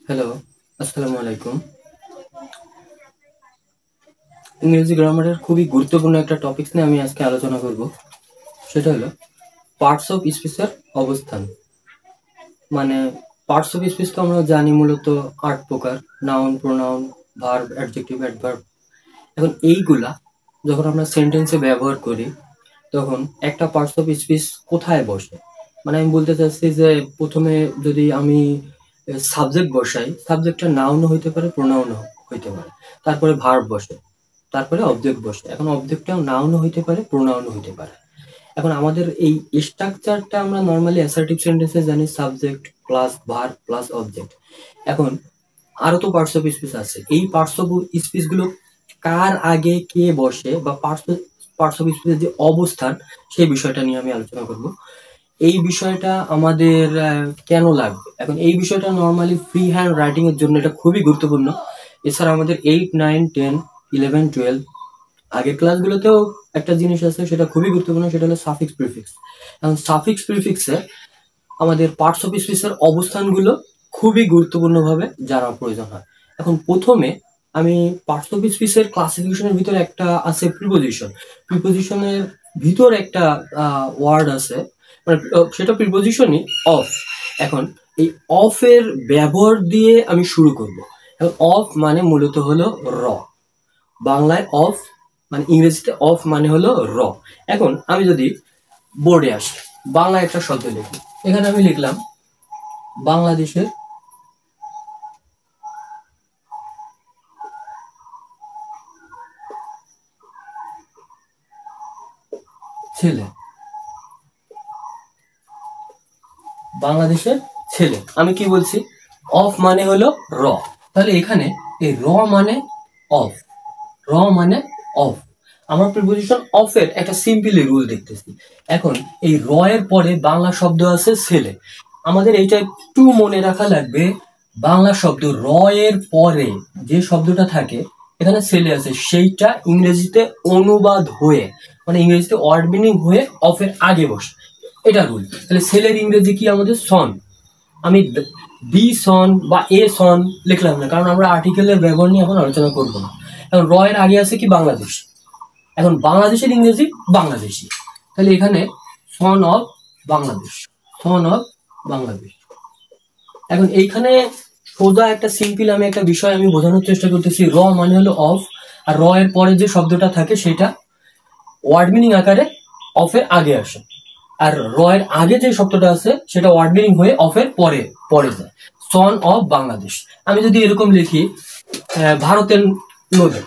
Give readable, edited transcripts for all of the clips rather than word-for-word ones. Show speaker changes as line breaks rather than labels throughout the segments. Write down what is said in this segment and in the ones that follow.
Hello, আসসালামু আলাইকুম। ইংরেজি গ্রামারের খুবই গুরুত্বপূর্ণ একটা টপিকস নিয়ে আমি আজকে আলোচনা করব। সেটা হলো পার্টস অফ স্পিচের অবস্থান। মানে পার্টস অফ স্পিচ তো আমরা জানি মূলত ৮ প্রকার: noun, pronoun, verb, adjective, adverb. এখন এইগুলা যখন আমরা সেন্টেন্সে ব্যবহার করি তখন একটা পার্টস অফ স্পিচ কোথায় বসে? মানে আমি বলতে চাচ্ছি যে প্রথমে যদি আমি সাবজেক্ট বসাই, সাবজেক্টটা নাউনও হইতে পারে, প্রোনাউনও হইতে পারে। তারপরে ভার্ব বসে, তারপরে অবজেক্ট বসে। এখন অবজেক্টটাও নাউনও হইতে পারে, প্রোনাউনও হইতে পারে। এখন আমাদের এই স্ট্রাকচারটা আমরা নর্মালি অ্যাসার্টিভ সেন্টেন্সে জানি subject plus verb plus object. এখন আরো তো পার্টস অফ স্পিচ আছে। এই পার্টস অফ স্পিচ গুলো কার আগে কে বসে বা পার্টস অফ স্পিচের যে অবস্থান, সেই বিষয়টা নিয়ে আমি আলোচনা করব। এই বিষয়টা আমাদের কেন লাগবে? এখন এই বিষয়টা নর্মালি ফ্রি হ্যান্ড রাইটিং এর জন্য এটা খুবই গুরুত্বপূর্ণ। এছাড়া আমাদের 8, 9, 10, 11, 12 আগের ক্লাসগুলোতেও একটা জিনিস আছে, সেটা খুবই গুরুত্বপূর্ণ, সেটা হলো সাফিক্স প্রিফিক্স। এখন সাফিক্স প্রিফিক্সে আমাদের পার্টস অফ স্পিচের অবস্থানগুলো খুবই গুরুত্বপূর্ণভাবে জানা প্রয়োজন হয়। এখন প্রথমে আমি পার্টস অফ স্পিচের ক্লাসিফিকেশনের ভিতরে একটা আছে প্রিপোজিশন। প্রিপোজিশনের ভিতর একটা ওয়ার্ড আছে, মানে সেটা প্রিপোজিশনই অফ। এখন এই অফ এর ব্যবহার দিয়ে আমি শুরু করব। এখন অফ মানে মূলত হলো র। বাংলায় অফ মানে, ইংরেজিতে অফ মানে হলো র। এখন আমি যদি বোর্ডে আসি, বাংলায় একটা শব্দ লিখি। এখানে আমি লিখলাম বাংলাদেশের ছেলে। বাংলাদেশের ছেলে, আমি কি বলছি? অফ মানে হলো র। তাহলে এখানে এই র মানে অফ, র মানে অফ। আমার প্রিপোজিশন অফ এর একটা সিম্পলি রুল দেখতেছি। এখন এই র এর পরে বাংলা শব্দ আছে ছেলে। আমাদের এইটা একটু মনে রাখা লাগবে। বাংলা শব্দ র এর পরে যে শব্দটা থাকে, এখানে ছেলে আছে, সেইটা ইংরেজিতে অনুবাদ হয়ে, মানে ইংরেজিতে ওয়ার্ড মিনিং হয়ে অফ এর আগে বসে। এটা রুল। তাহলে ছেলের ইংরেজি কি আমাদের? সন। আমি দি সন বা এ সন লিখলাম না, কারণ আমরা আর্টিকেলের ব্যবহার নিয়ে এখন আলোচনা করবো না। এখন র এর আগে আছে কি? বাংলাদেশ। এখন বাংলাদেশের ইংরেজি বাংলাদেশি। তাহলে এখানে son of Bangladesh, son of Bangladesh. এখন এইখানে সোজা একটা সিম্পল আমি একটা বিষয় আমি বোঝানোর চেষ্টা করতেছি। র মানে হলো অফ, আর র এর পরে যে শব্দটা থাকে সেটা ওয়ার্ড মিনিং আকারে অফ এর আগে আসে। আর র এর আগে যে শব্দটা আছে সেটা ওয়ার্ড মিনিং হয়ে অফ এর পরে পরে যায়। Son of Bangladesh. আমি যদি এরকম লিখি ভারতের নদী,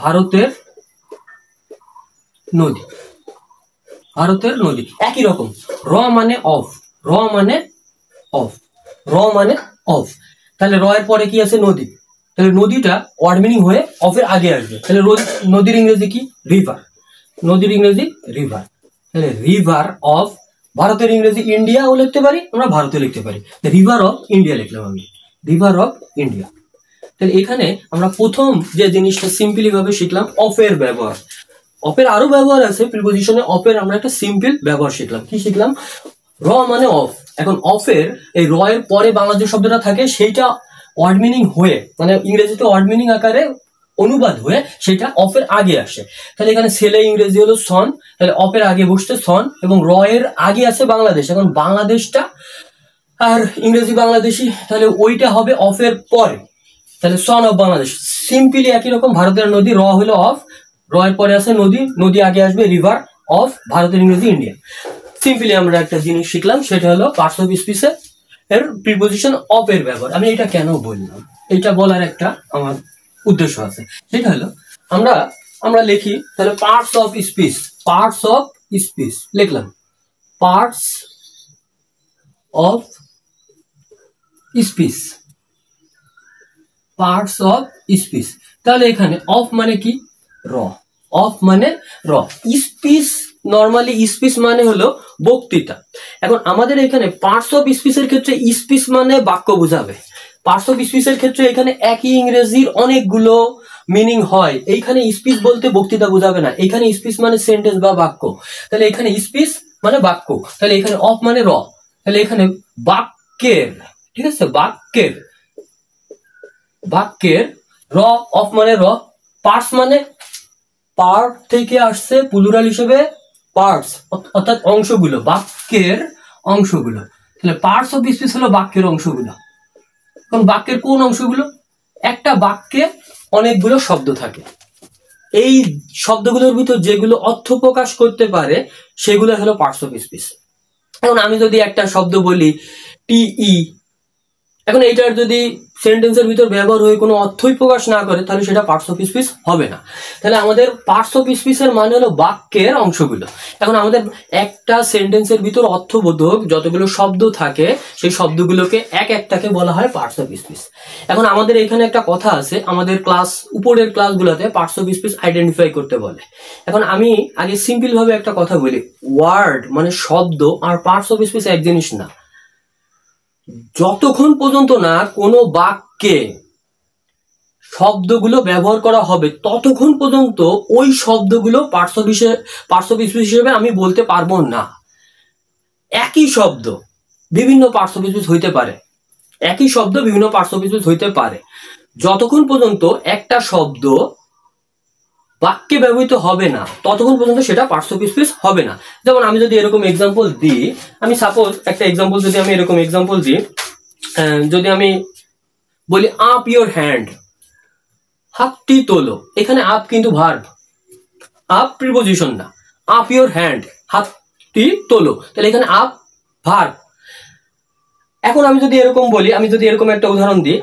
ভারতের নদী, ভারতের নদী, একই রকম। র মানে অফ, র মানে অফ, র মানে অফ। তাহলে র এর পরে কি আছে? নদী। তাহলে নদীটা ওয়ার্ড মিনিং হয়ে অফের আগে আসবে। তাহলে নদীর ইংরেজি কি? রিভার। নদীর ইংরেজি রিভার। তাহলে রিভার অফ, ভারতের ইংরেজি ইন্ডিয়াও লিখতে পারি, আমরা ভারতে লিখতে পারি। রিভার অফ ইন্ডিয়া লিখলাম আমি, রিভার অফ ইন্ডিয়া। তাহলে এখানে আমরা প্রথম যে জিনিসটা সিম্পলি ভাবে শিখলাম অফের ব্যবহার। অফের আরো ব্যবহার আছে প্রিপোজিশনে, অফের আমরা একটা সিম্পল ব্যবহার শিখলাম। কি শিখলাম? র মানে অফ। এখন অফের এই র এর পরে বাংলা যে শব্দটা থাকে সেইটা ওয়ার্ড মিনিং হয়ে, মানে ইংরেজিতে ওয়ার্ড মিনিং আকারে অনুবাদ হয়ে সেটা অফের আগে আসে। তাহলে এখানে ছেলে ইংরেজি হলো সন, তাহলে অফের আগে বসছে সন, এবং র এর আগে আছে বাংলাদেশ। এখন বাংলাদেশটা আর ইংরেজি বাংলাদেশি, তাহলে ওইটা হবে অফের পরে। তাহলে সন অফ বাংলাদেশ। সিম্পলি একই রকম, ভারতের নদী, র হলো অফ, র এর পরে আছে নদী, নদী আগে আসবে রিভার অফ, ভারতের ইংরেজি ইন্ডিয়া। সিম্পলি আমরা একটা জিনিস শিখলাম, সেটা হলো পার্টস অফ স্পিচে এর প্রিপোজিশন অফ এর ব্যবহার। আমি এটা কেন বললাম, এটা বলার একটা আমার উদ্দেশ্য আছে। সেটা হলো আমরা আমরা লিখি তাহলে parts of speech, parts of speech লিখলাম, parts of speech, parts of speech. তাহলে এখানে অফ মানে কি? র। অফ মানে র। স্পিচ, নর্মালি স্পিচ মানে হলো বক্তৃতা। এখন আমাদের এখানে পার্টস অফ স্পিচের ক্ষেত্রে স্পিচ মানে বাক্য বোঝাবে। পার্টস অফ স্পিচের ক্ষেত্রে এখানে একই ইংরেজির অনেকগুলো মিনিং হয়। এইখানে স্পিচ বলতে বক্তৃতা বোঝাবে না, এখানে স্পিচ মানে সেন্টেন্স বা বাক্য। তাহলে এখানে স্পিচ মানে বাক্য, তাহলে এখানে অফ মানে র। তাহলে এখানে বাক্যের, ঠিক আছে, বাক্যের বাক্যের র, অফ মানে র, পার্টস মানে পার্ট থেকে আসছে প্লুরাল হিসেবে পার্টস, অর্থাৎ অংশগুলো, বাক্যের অংশগুলো। তাহলে পার্টস অফ স্পিচ হলো বাক্যের অংশগুলো। এখন বাক্যের কোন অংশগুলো? একটা বাক্যে অনেকগুলো শব্দ থাকে, এই শব্দগুলোর ভিতর যেগুলো অর্থ প্রকাশ করতে পারে সেগুলো হলো পার্টস অফ স্পিচ। এখন আমি যদি একটা শব্দ বলি টিই, এখন এইটার যদি সেন্টেন্সের ভিতর ব্যবহার হয়ে কোনো অর্থই প্রকাশ না করে তাহলে সেটা পার্টস অফ স্পিচ হবে না। তাহলে আমাদের পার্টস অফ স্পিচের মানে হলো বাক্যের অংশগুলো। এখন আমাদের একটা সেন্টেন্সের ভিতর অর্থবোধক যতগুলো শব্দ থাকে সেই শব্দগুলোকে এক একটাকে বলা হয় পার্টস অফ স্পিচ। এখন আমাদের এখানে একটা কথা আছে, আমাদের ক্লাস উপরের ক্লাসগুলোতে পার্টস অফ স্পিচ আইডেন্টিফাই করতে বলে। এখন আমি আগে সিম্পল ভাবে একটা কথা বলি, ওয়ার্ড মানে শব্দ আর পার্টস অফ স্পিচ এক জিনিস না। যতক্ষণ পর্যন্ত না কোনো বাক্যে শব্দগুলো ব্যবহার করা হবে ততক্ষণ পর্যন্ত ওই শব্দগুলো পার্টস অফ স্পিচ হিসেবে আমি বলতে পারবো না। একই শব্দ বিভিন্ন পার্টস অফ স্পিচ হইতে পারে, একই শব্দ বিভিন্ন পার্টস অফ স্পিচ হইতে পারে, যতক্ষণ পর্যন্ত একটা শব্দ বাক্যে ব্যবহৃত হবে না ততক্ষণ পর্যন্ত সেটা পার্টস অফ স্পিচ হবে না। যেমন আমি যদি এরকম এক্সাম্পল দিই, আমি সাপোজ একটা এক্সাম্পল যদি আমি এরকম এক্সাম্পল দিই, যদি আমি বলি আপ ইয়োর হ্যান্ড, হাতটি তোলো, এখানে আপ কিন্তু ভার্ব, আপ প্রিপোজিশন না, আপ ইয়োর হ্যান্ড, হাতটি তোলো, তাহলে এখানে আপ ভার্ব। এখন আমি যদি এরকম বলি, আমি যদি এরকম একটা উদাহরণ দিই,